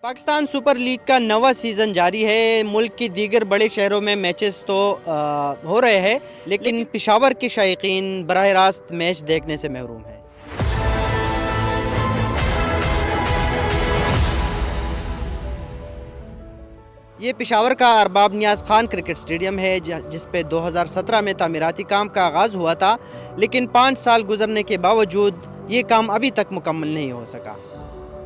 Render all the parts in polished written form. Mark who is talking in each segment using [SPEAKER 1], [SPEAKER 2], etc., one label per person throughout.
[SPEAKER 1] Pakistan super league का नवा season जारी है। मुल्क की दीगर बड़े शहरों में मैचेस तो हो रहे हैं, लेकिन पेशावर के शायकीन बराह रास्त मैच देखने से महरूम हैं। ये पेशावर का अरबाब नियाज़ खान क्रिकेट स्टेडियम है, जिस पे 2017 में तामीराती काम का आगाज़ हुआ था, लेकिन 5 साल गुजरने के बावजूद ये काम अभी तक मुकम्मल नहीं हो सका।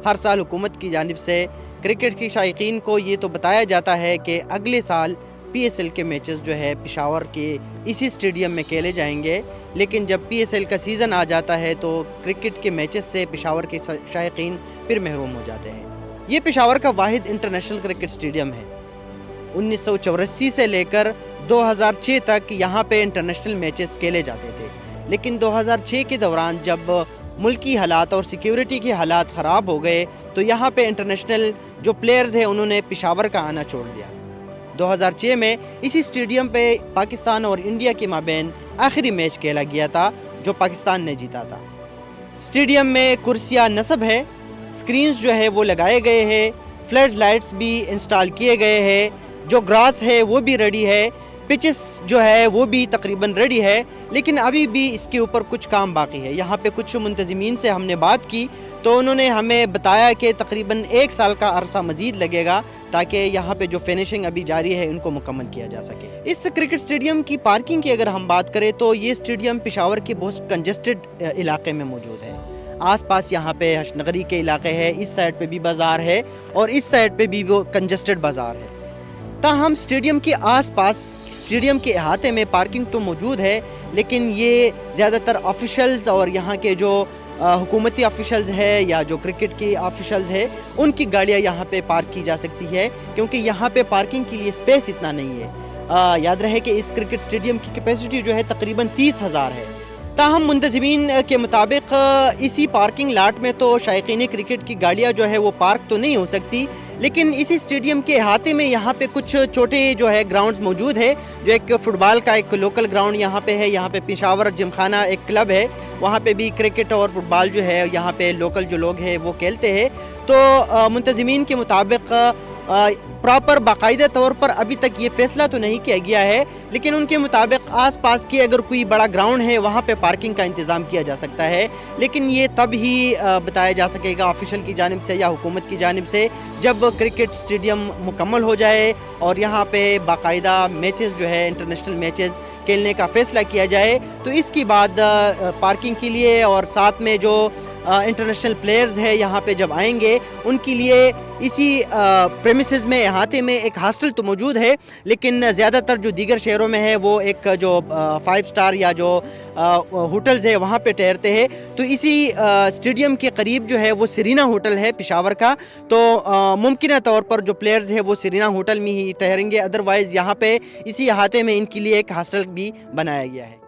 [SPEAKER 1] हर साल हुकूमत की जानिब से क्रिकेट की शायकीन को ये तो बताया जाता है कि अगले साल PSL के मैचेस जो है पेशावर के इसी स्टेडियम में खेले जाएंगे, लेकिन जब PSL का सीज़न आ जाता है तो क्रिकेट के मैचेस से पेशावर के शायकीन फिर महरूम हो जाते हैं। ये पेशावर का वाहिद इंटरनेशनल क्रिकेट स्टेडियम है। 1984 से लेकर 2006 तक यहाँ पे इंटरनेशनल मैचेस खेले जाते थे, लेकिन 2006 के दौरान जब मुल्की हालात और सिक्योरिटी के हालात ख़राब हो गए तो यहाँ पे इंटरनेशनल जो प्लेयर्स हैं उन्होंने पेशावर का आना छोड़ दिया। 2006 में इसी स्टेडियम पे पाकिस्तान और इंडिया के माबैन आखिरी मैच खेला गया था, जो पाकिस्तान ने जीता था। स्टेडियम में कुर्सियाँ नस्ब है, स्क्रीन्स जो है वो लगाए गए हैं, फ्लड लाइट्स भी इंस्टॉल किए गए हैं, जो ग्रास है वो भी रेडी है, पिचेस जो है वो भी तकरीबन रेडी है, लेकिन अभी भी इसके ऊपर कुछ काम बाकी है। यहाँ पे कुछ मुंतज़मीन से हमने बात की तो उन्होंने हमें बताया कि तकरीबन 1 साल का अरसा मज़ीद लगेगा ताकि यहाँ पे जो फिनिशिंग अभी जारी है उनको मुकम्मल किया जा सके। इस क्रिकेट स्टेडियम की पार्किंग की अगर हम बात करें तो ये स्टेडियम पेशावर के बहुत कंजस्टेड इलाके में मौजूद है। आसपास यहाँ पे हशनगरी के इलाके है, इस साइड पे भी बाज़ार है और इस साइड पे भी वो कंजस्टेड बाज़ार है। ताहम स्टेडियम के आसपास स्टेडियम के अहाते में पार्किंग तो मौजूद है, लेकिन ये ज़्यादातर ऑफिशल्स और यहाँ के जो हुकूमती ऑफिशल्स है या जो क्रिकेट के ऑफिशल्स है उनकी गाड़ियाँ यहाँ पे पार्क की जा सकती है, क्योंकि यहाँ पे पार्किंग के लिए स्पेस इतना नहीं है। याद रहे कि इस क्रिकेट स्टेडियम की कैपेसिटी जो है तकरीबन 30,000 है। ताहम मुंतज़मीन के मुताबिक इसी पार्किंग लाट में तो शायकीन क्रिकेट की गाड़ियाँ जो है वो पार्क तो नहीं हो सकती, लेकिन इसी स्टेडियम के अहाते में यहाँ पे कुछ छोटे जो है ग्राउंड्स मौजूद है। जो एक फुटबॉल का एक लोकल ग्राउंड यहाँ पे है, यहाँ पे पेशावर जिमखाना एक क्लब है, वहाँ पे भी क्रिकेट और फुटबॉल जो है यहाँ पे लोकल जो लोग हैं वो खेलते हैं। तो मुंतज़मीन के मुताबिक प्रॉपर बाकायदा तौर पर अभी तक ये फ़ैसला तो नहीं किया गया है, लेकिन उनके मुताबिक आसपास के अगर कोई बड़ा ग्राउंड है वहाँ पे पार्किंग का इंतज़ाम किया जा सकता है, लेकिन ये तब ही बताया जा सकेगा ऑफिशियल की जानिब से या हुकूमत की जानिब से जब क्रिकेट स्टेडियम मुकम्मल हो जाए और यहाँ पे बाकायदा मैचेस जो है इंटरनेशनल मैचेस खेलने का फ़ैसला किया जाए। तो इसके बाद पार्किंग के लिए और साथ में जो इंटरनेशनल प्लेयर्स है यहाँ पे जब आएंगे उनके लिए इसी प्रेमिसेस में अहाते में एक हॉस्टल तो मौजूद है, लेकिन ज़्यादातर जो दीगर शहरों में है वो एक जो 5 स्टार या जो होटल्स है वहाँ पे ठहरते हैं। तो इसी स्टेडियम के करीब जो है वो सिरीना होटल है पेशावर का, तो मुमकिन तौर पर जो प्लेयर्स है वो सिरीना होटल में ही ठहरेंगे, अदरवाइज़ यहाँ पे इसी अहाते में इनके लिए एक हॉस्टल भी बनाया गया है।